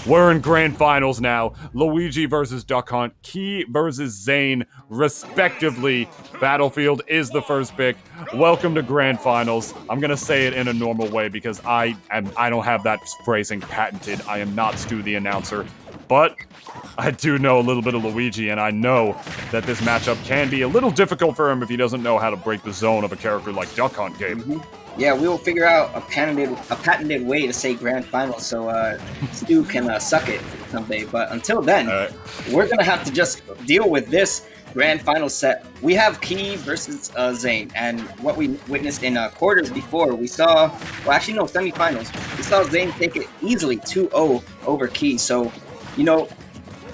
We're in grand finals now. Luigi versus Duckhunt, Key versus Zane, respectively. Battlefield is the first pick. Welcome to grand finals. I'm gonna say it in a normal way because I don't have that phrasing patented. I am not Stu the announcer. But I do know a little bit of Luigi, and I know that this matchup can be a little difficult for him if he doesn't know how to break the zone of a character like Duckhunt, Gabe. Yeah, we will figure out a patented way to say grand final so Stu can suck it someday. But until then, we're going to have to just deal with this grand final set. We have Key versus Zane, and what we witnessed in quarters before, we saw, well, actually, no, semifinals. We saw Zane take it easily 2-0 over Key. So, you know,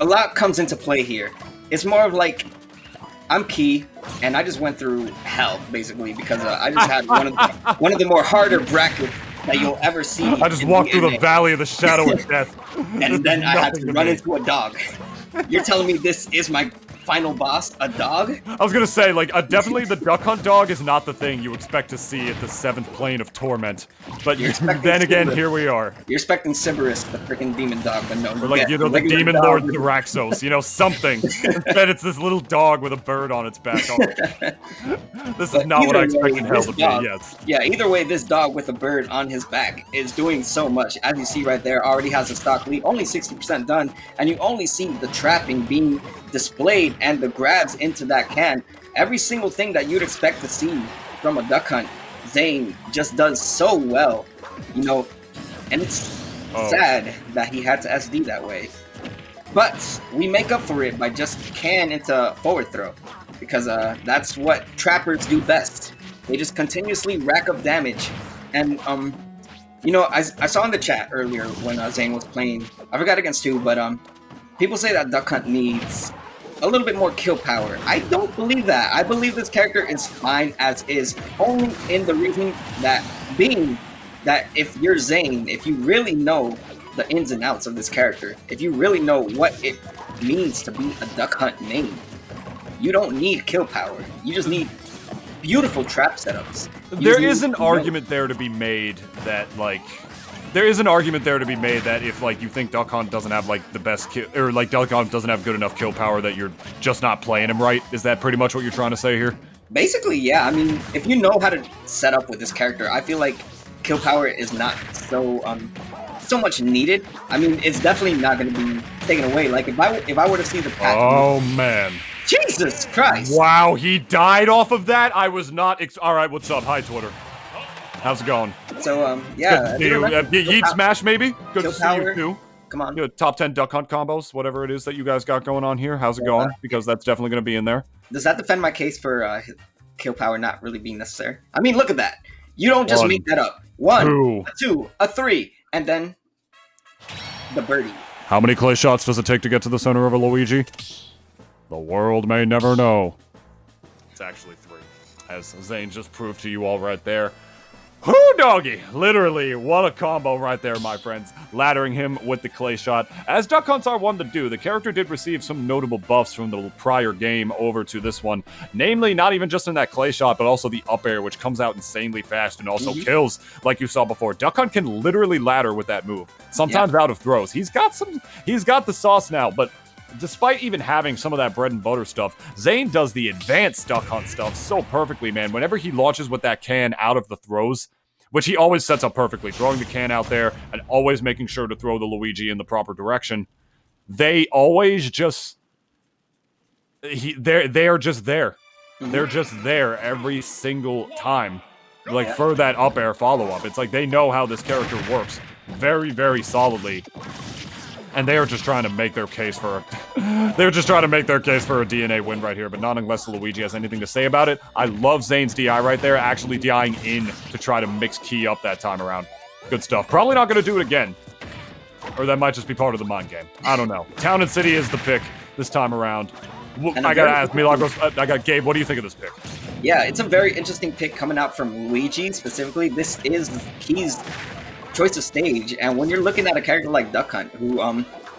a lot comes into play here. It's more of like, I'm Key, and I just went through hell, basically, because I just had one of the more harder brackets that you'll ever see. I just walked through the valley of the shadow of death. And then I had to run into a dog. You're telling me this is my final boss, a dog? I was gonna say, like, definitely the Duckhunt dog is not the thing you expect to see at the 7th plane of torment. But then again, here we are. You're expecting Cerberus, the freaking demon dog, but no. Or like, you know, the demon lord Thraxos, you know, something. Instead, it's this little dog with a bird on its back. This is not what I expected hell to be, yes. Yeah, either way, this dog with a bird on his back is doing so much. As you see right there, already has a stock lead, only 60% done, and you only see the trapping being displayed and the grabs into that can. Every single thing that you'd expect to see from a Duckhunt, Zane just does so well, you know, and it's sad that he had to SD that way. But we make up for it by just can into forward throw, because that's what trappers do best. They just continuously rack up damage. And you know, I saw in the chat earlier when Zane was playing, I forgot against who, but people say that Duckhunt needs a little bit more kill power. I don't believe that. I believe this character is fine as is, only in the reason that being that if you're Zane, if you really know the ins and outs of this character, if you really know what it means to be a Duckhunt main, you don't need kill power. You just need beautiful trap setups. There is an argument there to be made that, like, if, like, you think Duckhunt doesn't have, like, the best kill, or, like, Duckhunt doesn't have good enough kill power that you're just not playing him right. Is that pretty much what you're trying to say here? Basically, yeah. I mean, if you know how to set up with this character, I feel like kill power is not so much needed. I mean, it's definitely not going to be taken away. Like, if I were to see the pack. Oh, man. Jesus Christ. Wow, he died off of that? I was not... All right, what's up? Hi, Twitter. How's it going? So, yeah. Yeet Smash, maybe? Good to see you, too. Come on. Good. Top 10 Duckhunt combos, whatever it is that you guys got going on here. How's it going? Because that's definitely going to be in there. Does that defend my case for kill power not really being necessary? I mean, look at that. You don't just make that up. 1, a 2, a 3, and then the birdie. How many clay shots does it take to get to the center of a Luigi? The world may never know. It's actually 3, as Zane just proved to you all right there. Whoo, doggy! Literally, what a combo right there, my friends. Laddering him with the clay shot. As Duckhunts are one to do, the character did receive some notable buffs from the prior game over to this one. Namely, not even just in that clay shot, but also the up air, which comes out insanely fast and also kills, like you saw before. Duckhunt can literally ladder with that move. Sometimes out of throws. He's got the sauce now, but despite even having some of that bread and butter stuff, Zane does the advanced Duckhunt stuff so perfectly, man. Whenever he launches with that can out of the throws, which he always sets up perfectly, throwing the can out there and always making sure to throw the Luigi in the proper direction, they always just... They are just there. They're just there every single time. Like, for that up air follow-up. It's like they know how this character works very, very solidly. And they are just trying to make their case for they're just trying to make their case for a DNA win right here, but not unless Luigi has anything to say about it. I love Zane's DI right there, actually DIing in to try to mix Key up that time around. Good stuff. Probably not going to do it again. Or that might just be part of the mind game. I don't know. Town and City is the pick this time around. I gotta ask, Milagros, I got Gabe, what do you think of this pick? Yeah, it's a very interesting pick coming out from Luigi, specifically. This is Key's choice of stage, and when you're looking at a character like Duckhunt, who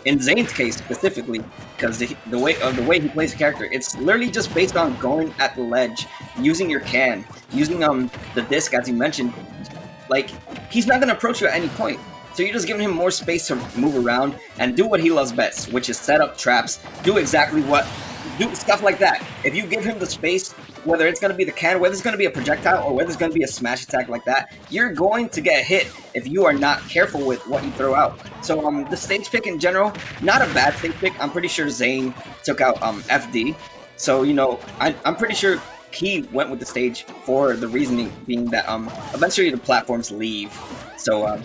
in Zane's case specifically, because the way he plays the character, it's literally just based on going at the ledge, using your can, using the disc as you mentioned. Like, he's not gonna approach you at any point. So you're just giving him more space to move around and do what he loves best, which is set up traps, do stuff like that. If you give him the space, whether it's going to be the can, whether it's going to be a projectile, or whether it's going to be a smash attack like that, you're going to get hit if you are not careful with what you throw out. So the stage pick in general, not a bad stage pick. I'm pretty sure Zane took out FD. So, you know, I'm pretty sure he went with the stage for the reasoning being that eventually the platforms leave. So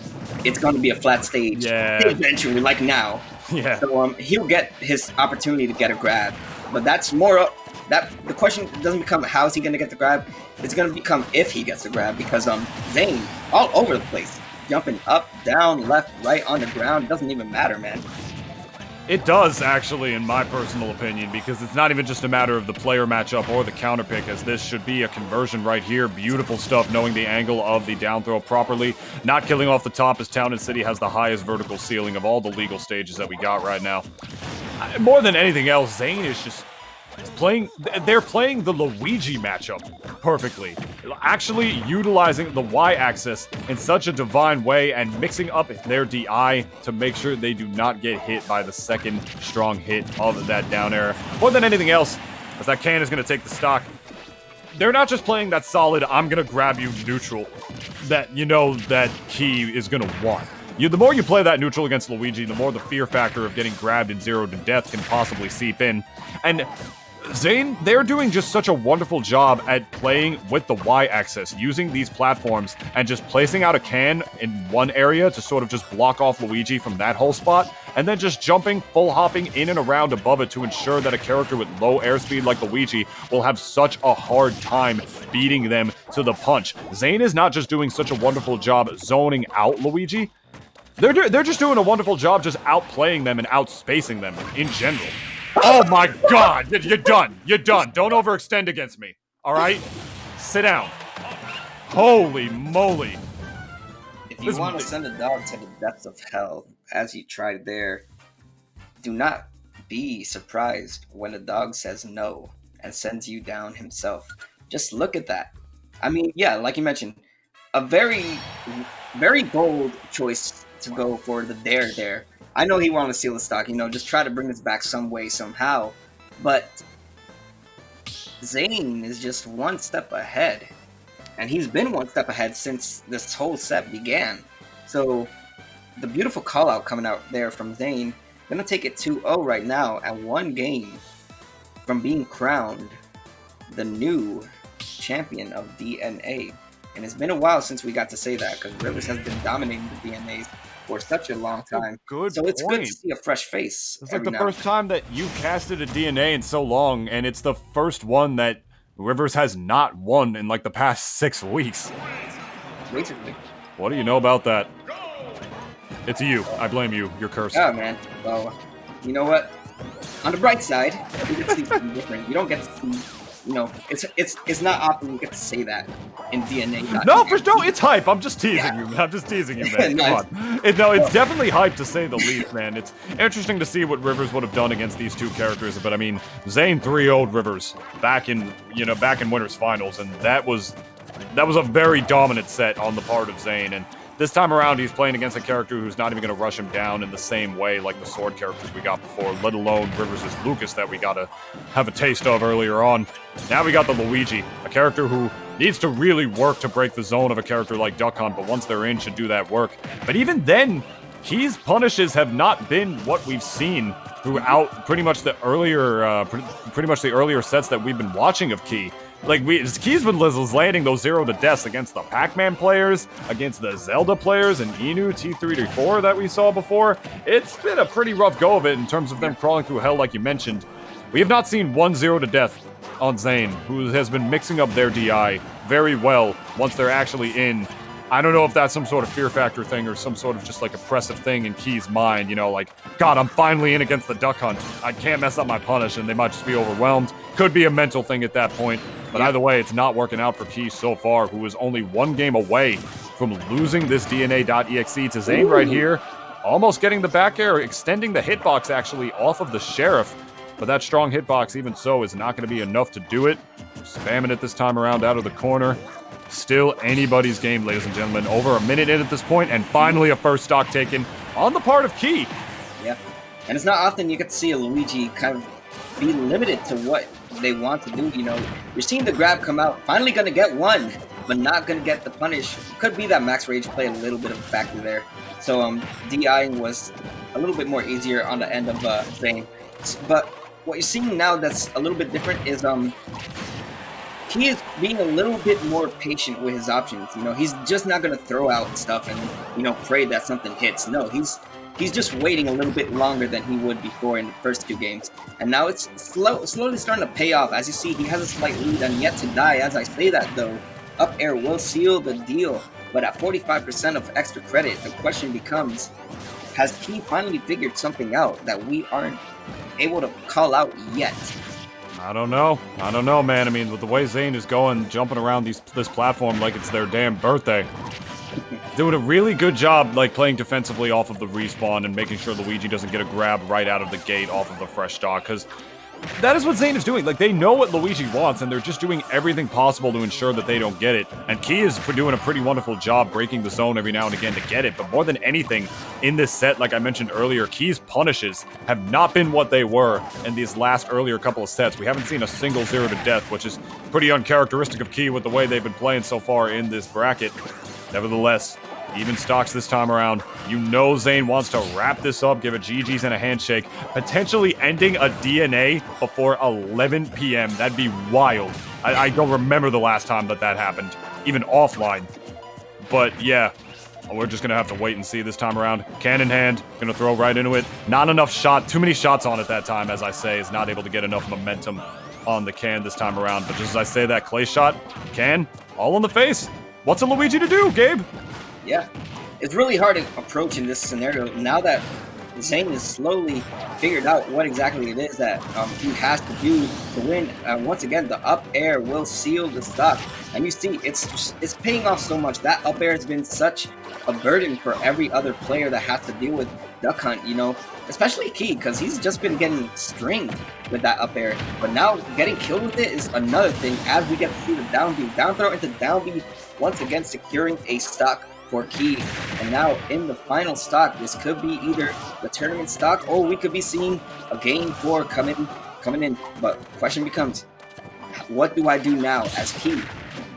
it's going to be a flat stage eventually, like now. Yeah. So he'll get his opportunity to get a grab. But that's more up. The question doesn't become how is he going to get the grab. It's going to become if he gets the grab, because Zane all over the place, jumping up, down, left, right, on the ground. It doesn't even matter, man. It does, actually, in my personal opinion, because it's not even just a matter of the player matchup or the counter pick, as this should be a conversion right here. Beautiful stuff, knowing the angle of the down throw properly. Not killing off the top, as Town and City has the highest vertical ceiling of all the legal stages that we got right now. More than anything else, Zane is just they're playing the Luigi matchup perfectly. Actually utilizing the Y-axis in such a divine way and mixing up their DI to make sure they do not get hit by the second strong hit of that down air. More than anything else, as that can is going to take the stock. They're not just playing that solid, I'm going to grab you neutral that you know that Key is going to want. The more you play that neutral against Luigi, the more the fear factor of getting grabbed and zeroed to death can possibly seep in. And Zane, they're doing just such a wonderful job at playing with the Y-axis, using these platforms and just placing out a can in one area to sort of just block off Luigi from that whole spot, and then just jumping, full hopping in and around above it to ensure that a character with low airspeed like Luigi will have such a hard time beating them to the punch. Zane is not just doing such a wonderful job zoning out Luigi, they're just doing a wonderful job just outplaying them and outspacing them in general. Oh my god! You're done! You're done! Don't overextend against me, alright? Sit down. Holy moly. If you want to send a dog to the depths of hell, as you tried there, do not be surprised when a dog says no and sends you down himself. Just look at that. I mean, yeah, like you mentioned, a very, very bold choice to go for the dare there. I know he wanted to steal the stock, you know, just try to bring this back some way, somehow. But Zane is just one step ahead. And he's been one step ahead since this whole set began. So the beautiful call out coming out there from Zane. Gonna take it 2-0 right now at one game from being crowned the new champion of DNA. And it's been a while since we got to say that, because Rivers has been dominating the DNAs for such a long time. So it's good to see a fresh face. It's like the first time that you casted a DNA in so long, and it's the first one that Rivers has not won in like the past 6 weeks. Basically. What do you know about that? It's you. I blame you. You're cursed. Oh, man. Well, you know what? On the bright side, you get to see something different. You don't get to see, you know, it's not often you get to say that in DNA. No, it's hype. I'm just teasing you. I'm just teasing you, man. Nice. Come on. It's definitely hype to say the least, man. It's interesting to see what Rivers would have done against these two characters. But I mean, Zane 3-0'd Rivers back in Winners Finals, and that was a very dominant set on the part of Zane. And this time around, he's playing against a character who's not even going to rush him down in the same way like the sword characters we got before, let alone Rivers' Lucas that we got to have a taste of earlier on. Now we got the Luigi, a character who needs to really work to break the zone of a character like Duckhunt, but once they're in, should do that work. But even then, Key's punishes have not been what we've seen throughout pretty much the earlier sets that we've been watching of Key. Like, Key's been landing those 0 to deaths against the Pac-Man players, against the Zelda players, and Inu T3-4 that we saw before. It's been a pretty rough go of it in terms of them crawling through hell, like you mentioned. We have not seen 1 0 to death on Zane, who has been mixing up their DI very well once they're actually in. I don't know if that's some sort of fear factor thing or some sort of just like oppressive thing in Key's mind, you know, like, God, I'm finally in against the Duckhunt. I can't mess up my punish, and they might just be overwhelmed. Could be a mental thing at that point, but either way, it's not working out for Key so far, who is only 1 game away from losing this DNA.EXE to Zane right here. Almost getting the back air, extending the hitbox actually off of the Sheriff, but that strong hitbox, even so, is not going to be enough to do it. Spamming it this time around out of the corner. Still anybody's game, ladies and gentlemen. Over a minute in at this point, and finally a first stock taken on the part of Key. Yeah, and it's not often you get to see a Luigi kind of be limited to what they want to do. You know, you're seeing the grab come out, finally gonna get one, but not gonna get the punish. Could be that max rage play a little bit of a factor there. So DIing was a little bit more easier on the end of Zane. But what you're seeing now that's a little bit different is he is being a little bit more patient with his options. You know, he's just not gonna throw out stuff and, you know, pray that something hits. No, he's just waiting a little bit longer than he would before in the first 2 games. And now it's slowly starting to pay off. As you see, he has a slight lead and yet to die. As I say that though, up air will seal the deal. But at 45% of extra credit, the question becomes, has he finally figured something out that we aren't able to call out yet? I don't know. I don't know, man. I mean, with the way Zane is going, jumping around this platform like it's their damn birthday. Doing a really good job, like, playing defensively off of the respawn and making sure Luigi doesn't get a grab right out of the gate off of the fresh stock, because that is what Zane is doing. Like, they know what Luigi wants, and they're just doing everything possible to ensure that they don't get it. And Key is doing a pretty wonderful job breaking the zone every now and again to get it. But more than anything, in this set, like I mentioned earlier, Key's punishes have not been what they were in these last earlier couple of sets. We haven't seen a single 0 to death, which is pretty uncharacteristic of Key with the way they've been playing so far in this bracket. Nevertheless, even stocks this time around. You know Zane wants to wrap this up, give it GG's and a handshake, potentially ending a DNA before 11 p.m. That'd be wild. I don't remember the last time that happened, even offline. But yeah, we're just going to have to wait and see this time around. Can in hand, going to throw right into it. Not enough shot, too many shots on it that time, as I say, is not able to get enough momentum on the can this time around. But just as I say that, clay shot, can, all in the face. What's a Luigi to do, Gabe? Yeah, it's really hard to approach in this scenario now that Zane has slowly figured out what exactly it is that he has to do to win. Once again, the up air will seal the stock, and you see it's paying off so much. That up air has been such a burden for every other player that has to deal with Duckhunt, you know, especially Key, because he's just been getting stringed with that up air. But now getting killed with it is another thing as we get to see the down B. Down throw into down B, once again securing a stock for Key. And now in the final stock, this could be either the tournament stock or we could be seeing a game 4 coming in. But question becomes, what do I do now as Key?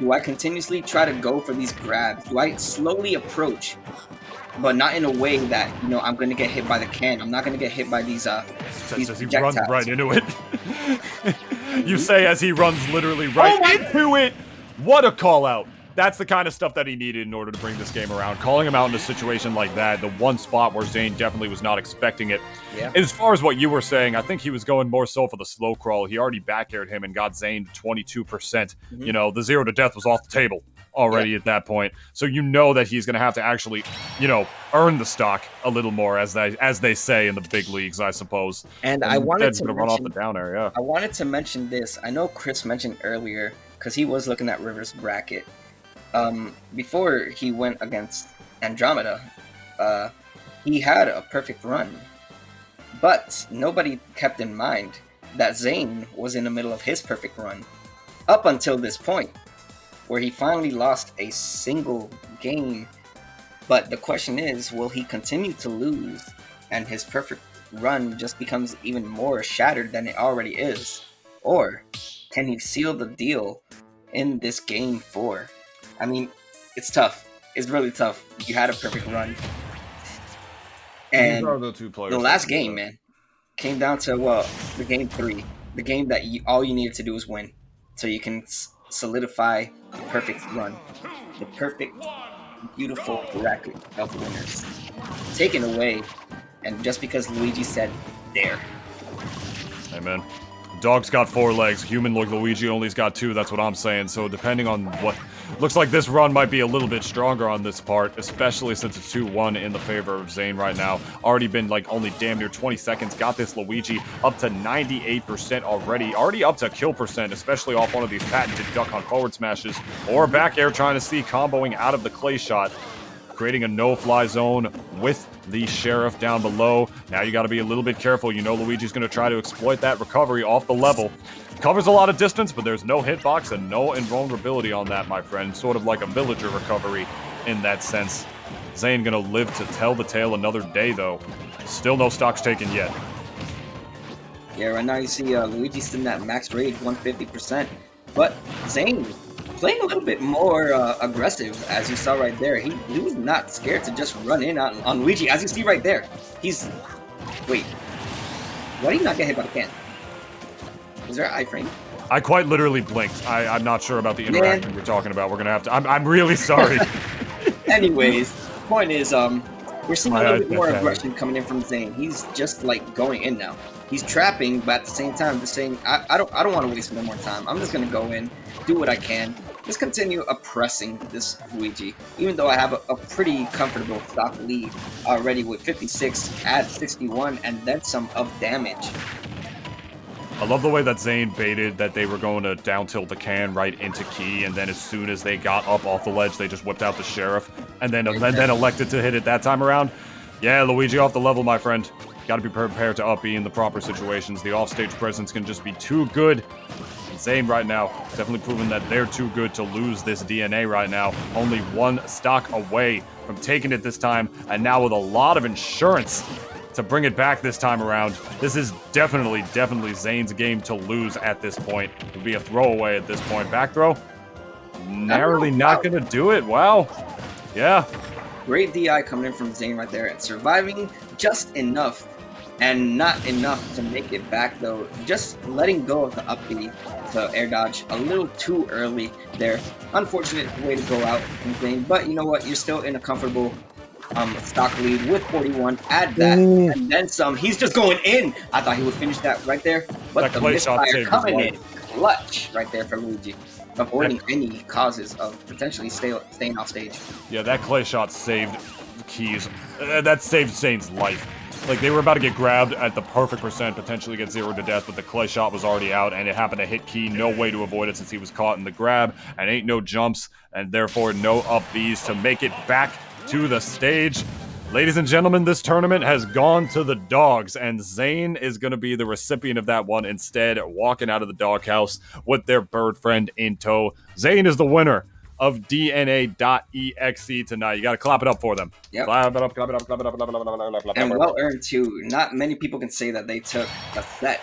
Do I continuously try to go for these grabs? Do I slowly approach, but not in a way that, you know, I'm going to get hit by the can? I'm not going to get hit by these he runs right into it. You say as he runs literally right into it. What a call out. That's the kind of stuff that he needed in order to bring this game around. Calling him out in a situation like that, the one spot where Zane definitely was not expecting it. Yeah. As far as what you were saying, I think he was going more so for the slow crawl. He already back aired him and got Zane to 22%. Mm-hmm. You know, the 0 to death was off the table already at that point. So you know that he's going to have to actually, you know, earn the stock a little more, as they say in the big leagues, I suppose. And I wanted to run off the down air, yeah. I wanted to mention this. I know Chris mentioned earlier, because he was looking at Rivers' bracket. Before he went against Andromeda, he had a perfect run. But nobody kept in mind that Zane was in the middle of his perfect run up until this point, where he finally lost a single game. But the question is, will he continue to lose and his perfect run just becomes even more shattered than it already is? Or can he seal the deal in this game 4? I mean, it's tough. It's really tough. You had a perfect run. And the last game, man, came down to, well, the game 3. The game that all you needed to do was win. So you can solidify the perfect run. The perfect, beautiful bracket of winners. Taken away, and just because Luigi said, there. Amen. Dog's got 4 legs. Human like Luigi only's got 2. That's what I'm saying. So depending on what... Looks like this run might be a little bit stronger on this part, especially since it's 2-1 in the favor of Zane right now. Already been like only damn near 20 seconds. Got this Luigi up to 98% already. Already up to kill percent, especially off one of these patented Duckhunt forward smashes. Or back air trying to see comboing out of the clay shot. creating a no-fly zone with the Sheriff down below. Now you got to be a little bit careful. You know Luigi's going to try to exploit that recovery off the level. Covers a lot of distance, but there's no hitbox and no invulnerability on that, my friend. Sort of like a villager recovery in that sense. Zane going to live to tell the tale another day, though. Still no stocks taken yet. Yeah, right now you see Luigi sitting at max rage, 150%. But Zane playing a little bit more aggressive, as you saw right there. He was not scared to just run in on Luigi, as you see right there. He's... Wait. Why did he not get hit by the can? Is there an iframe? I quite literally blinked. I'm not sure about the interaction you're talking about. We're going to have to... I'm really sorry. Anyways, the point is, we're seeing a little bit more aggression coming in from Zane. He's just, like, going in now. He's trapping, but at the same time, just saying, I don't want to waste no more time. I'm just going to go in, do what I can. Just continue oppressing this Luigi. Even though I have a pretty comfortable stock lead already with 56, add 61, and then some of damage. I love the way that Zane baited that they were going to down tilt the can right into Key, and then as soon as they got up off the ledge, they just whipped out the Sheriff, and then elected to hit it that time around. Yeah, Luigi off the level, my friend. Got to be prepared to up B in the proper situations. The offstage presence can just be too good. Zane right now, definitely proving that they're too good to lose this DNA right now. Only one stock away from taking it this time, and now with a lot of insurance to bring it back this time around. This is definitely Zane's game to lose at this point. It would be a throwaway at this point. Back throw? Narrowly not going to do it. Wow. Yeah. Great DI coming in from Zane right there, and surviving just enough, and not enough to make it back though. Just letting go of the up B to air dodge a little too early there. Unfortunate way to go out from Zane, but you know what? You're still in a comfortable stock lead with 41. Add that, and then some. He's just going in. I thought he would finish that right there, but the misfire coming in clutch right there for Luigi, avoiding any causes of potentially staying off stage. Yeah, that clay shot saved Key's. That saved Zane's life. Like, they were about to get grabbed at the perfect percent, potentially get zeroed to death, but the clay shot was already out, and it happened to hit Key. No way to avoid it since he was caught in the grab, and ain't no jumps, and therefore no up Bs to make it back to the stage. Ladies and gentlemen, this tournament has gone to the dogs, and Zane is going to be the recipient of that one instead, walking out of the doghouse with their bird friend in tow. Zane is the winner of DNA.EXE tonight. You got to clap it up for them. Yep. Clap it up, clap it up, clap it up, clap it up, clap it up, clap it up. And well earned too. Not many people can say that they took a set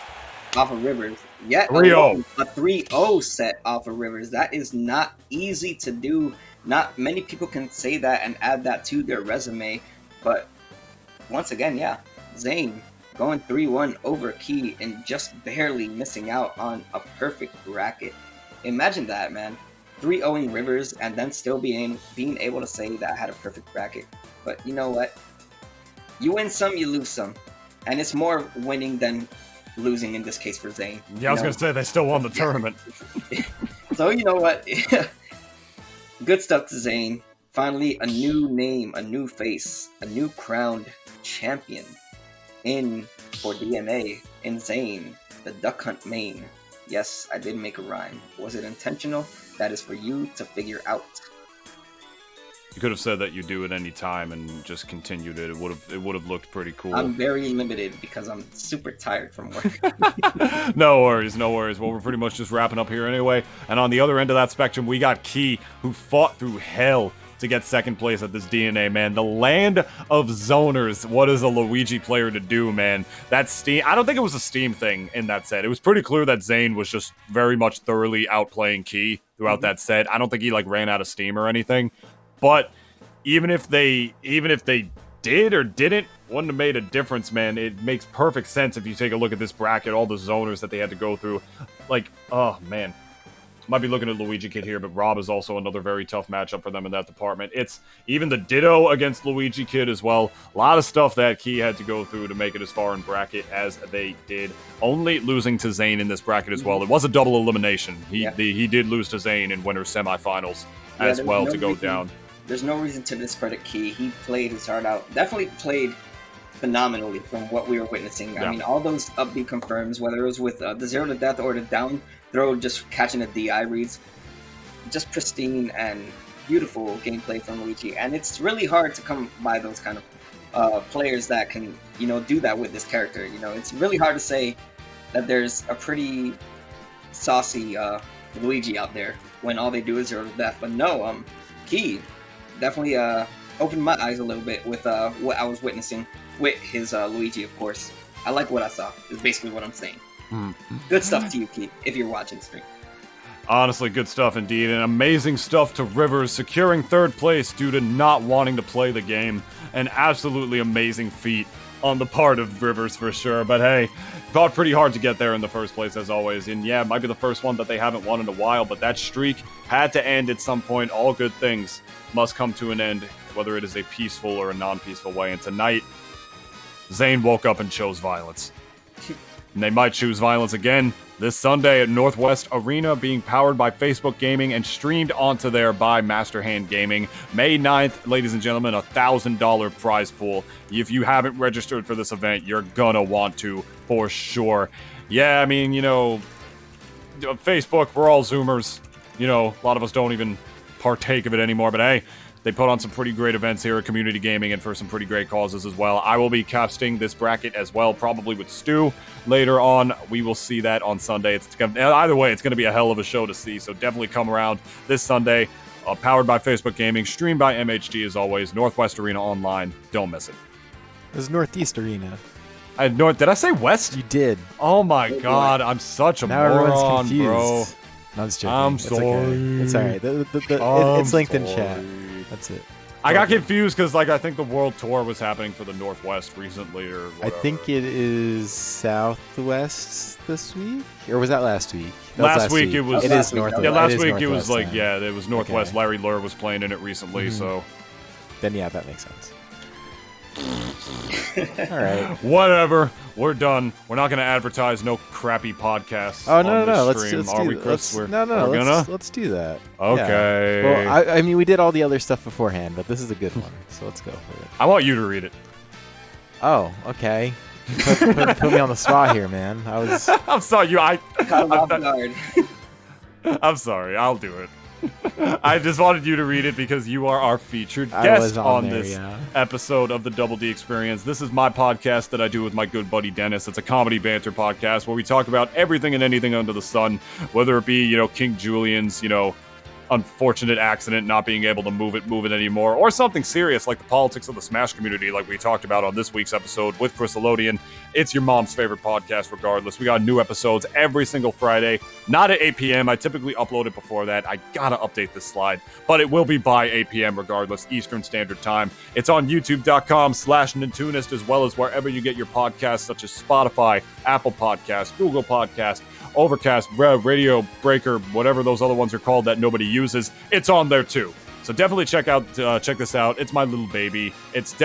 off of Rivers. Yet 3-0. A 3-0 set off of Rivers. That is not easy to do. Not many people can say that and add that to their resume. But once again, yeah, Zane going 3-1 over Key and just barely missing out on a perfect bracket. Imagine that, man. 3-0ing Rivers and then still being able to say that I had a perfect bracket. But you know what? You win some, you lose some. And it's more winning than losing in this case for Zane. Yeah, I was going to say, they still won the tournament. So you know what? Good stuff to Zane. Finally, a new name, a new face, a new crowned champion in for DNA in Zane, the Duckhunt main. Yes, I did make a rhyme. Was it intentional? That is for you to figure out. You could have said that you do it any time and just continued it. It would have looked pretty cool. I'm very limited because I'm super tired from work. No worries, no worries. Well, we're pretty much just wrapping up here anyway. And on the other end of that spectrum, we got Key, who fought through hell to get second place at this DNA, man. The land of zoners. What is a Luigi player to do, man? That Steam... I don't think it was a Steam thing in that set. It was pretty clear that Zane was just very much thoroughly outplaying Key throughout that set. I don't think he, like, ran out of steam or anything. But even if they did or didn't, wouldn't have made a difference, man. It makes perfect sense if you take a look at this bracket, all the zoners that they had to go through. Like, oh, man. Might be looking at Luigi Kid here, but Rob is also another very tough matchup for them in that department. It's even the Ditto against Luigi Kid as well. A lot of stuff that Key had to go through to make it as far in bracket as they did. Only losing to Zane in this bracket as well. It was a double elimination. He did lose to Zane in winners semifinals as well to go down. There's no reason to discredit Key. He played his heart out. Definitely played phenomenally from what we were witnessing. Yeah. I mean, all those up B confirms, whether it was with the 0 to death or the down throw, just catching the DI reads, just pristine and beautiful gameplay from Luigi, and it's really hard to come by those kind of players that can, do that with this character. It's really hard to say that there's a pretty saucy Luigi out there when all they do is zero to death. But no, Key definitely opened my eyes a little bit with what I was witnessing with his Luigi, of course. I like what I saw, is basically what I'm saying. Good stuff to you, Key, if you're watching the stream. Honestly, good stuff indeed, and amazing stuff to Rivers, securing 3rd place due to not wanting to play the game. An absolutely amazing feat on the part of Rivers for sure, but hey, fought pretty hard to get there in the first place as always, and yeah, it might be the first one that they haven't won in a while, but that streak had to end at some point. All good things must come to an end, whether it is a peaceful or a non-peaceful way, and tonight, Zane woke up and chose violence. And they might choose violence again this Sunday at Northwest Arena, being powered by Facebook Gaming and streamed onto there by Master Hand Gaming. May 9th, ladies and gentlemen, a $1,000 prize pool. If you haven't registered for this event, you're gonna want to for sure. Yeah, I mean, Facebook, we're all Zoomers. A lot of us don't even partake of it anymore, but hey, they put on some pretty great events here at Community Gaming and for some pretty great causes as well. I will be casting this bracket as well, probably with Stu later on. We will see that on Sunday. Either way, it's going to be a hell of a show to see, so definitely come around this Sunday. Powered by Facebook Gaming, streamed by MHG as always, Northwest Arena Online. Don't miss it. It was Northeast Arena. Did I say West? You did. Oh my god, I'm such a now moron, everyone's confused. bro. No, I'm just joking. I'm It's sorry. Okay. It's alright. It's linked in chat. That's it. I got confused because, I think the World Tour was happening for the Northwest recently, or whatever. I think it is Southwest this week, or was that last week? That was last week it was. It is Northwest. Yeah, last it is week it was Northwest then. it was Northwest. Okay. Larry Lure was playing in it recently, so. Then yeah, that makes sense. All right. Whatever. We're done. We're not going to advertise no crappy podcasts. Oh no, on no, this let's stream, are do we, that. Chris? Let's do that. Okay. Yeah. Well, I mean, we did all the other stuff beforehand, but this is a good one, so let's go for it. I want you to read it. Oh, okay. Put me on the spot here, man. I'm sorry. Caught him off guard. I'm sorry. I'll do it. I just wanted you to read it because you are our featured I guest was on there, this yeah. episode of the Double D Experience. This is my podcast that I do with my good buddy Dennis. It's a comedy banter podcast where we talk about everything and anything under the sun, whether it be, King Julian's, unfortunate accident, not being able to move it anymore, or something serious like the politics of the Smash community, like we talked about on this week's episode with Chris Elodian. It's your mom's favorite podcast regardless. We got new episodes every single Friday, not at 8 p.m. I typically upload it before that. I gotta update this slide, but it will be by 8 p.m. regardless, Eastern Standard Time. It's on youtube.com/Nintunist, as well as wherever you get your podcasts, such as Spotify, Apple Podcasts, Google Podcasts, Overcast, Radio Breaker, whatever those other ones are called that nobody uses. It's on there too. So definitely check this out. It's my little baby. It's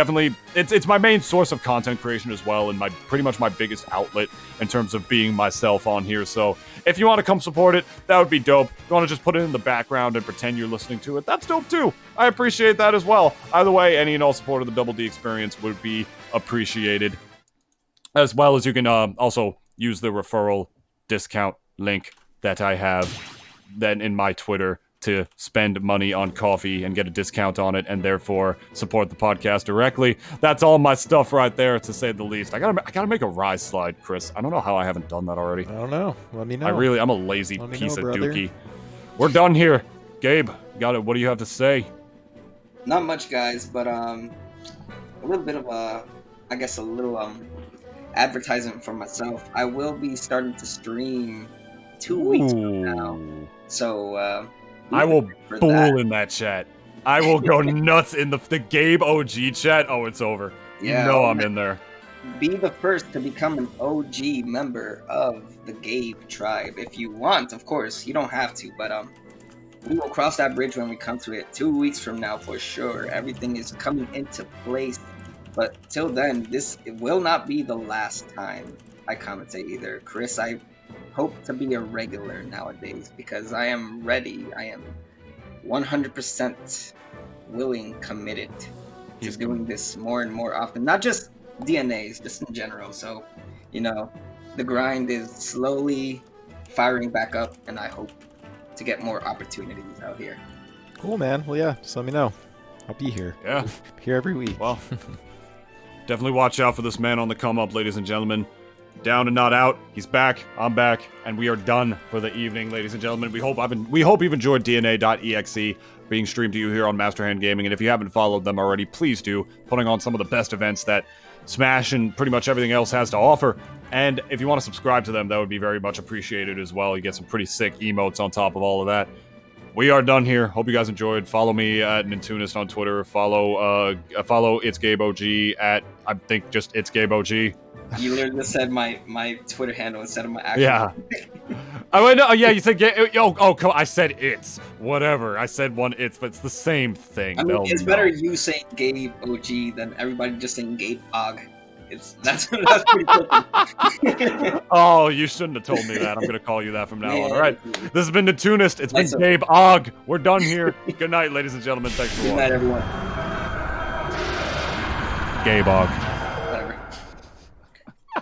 my main source of content creation as well, and pretty much my biggest outlet in terms of being myself on here. So if you want to come support it, that would be dope. If you want to just put it in the background and pretend you're listening to it, that's dope too. I appreciate that as well. Either way, any and all support of the Double D Experience would be appreciated. As well as you can also use the referral discount link that I have then in my Twitter to spend money on coffee and get a discount on it, and therefore support the podcast directly. That's all my stuff right there, to say the least. I gotta make a Rise slide, Chris. I don't know how I haven't done that already. I don't know. Let me know. I'm a lazy Let me piece know, of brother. dookie. We're done here. Gabe, got it. What do you have to say? Not much, guys, but a little bit of a little advertisement for myself. I will be starting to stream 2 weeks from now, so I will for fool that. in that chat. I will go nuts in the Gabe OG chat. Oh, it's over. Yeah, You know I'm in there. Be the first to become an OG member of the Gabe tribe if you want. Of course, you don't have to, but we will cross that bridge when we come to it 2 weeks from now for sure. Everything is coming into place, but till then, it will not be the last time I commentate either. Chris, I hope to be a regular nowadays because I am ready. I am 100% willing, committed to doing this more and more often. Not just DNAs, just in general. So, the grind is slowly firing back up, and I hope to get more opportunities out here. Cool, man. Well, yeah, just let me know. I'll be here. Yeah. Here every week. Well, definitely watch out for this man on the come up, ladies and gentlemen. Down and not out. He's back. I'm back, and we are done for the evening, ladies and gentlemen. We hope you've enjoyed DNA.EXE being streamed to you here on Master Hand Gaming, and if you haven't followed them already, please do. Putting on some of the best events that Smash and pretty much everything else has to offer. And if you want to subscribe to them, that would be very much appreciated as well. You get some pretty sick emotes on top of all of that. We are done here. Hope you guys enjoyed. Follow me at Nintunist on Twitter. Follow It's Gabe OG at, I think, just It's Gabe OG. You literally just said my Twitter handle instead of my actual. Yeah. Oh, wait, no, yeah, you said come on, I said it's. Whatever. I said one it's, but it's the same thing. I mean, it's better you saying Gabe OG than everybody just saying Gabe Og. That's pretty cool. Oh, you shouldn't have told me that. I'm going to call you that from now on. All right. This has been the Tunist. It's been Gabe Og. We're done here. Good night, ladies and gentlemen. Thanks for watching. Good night, everyone. Gabe Og.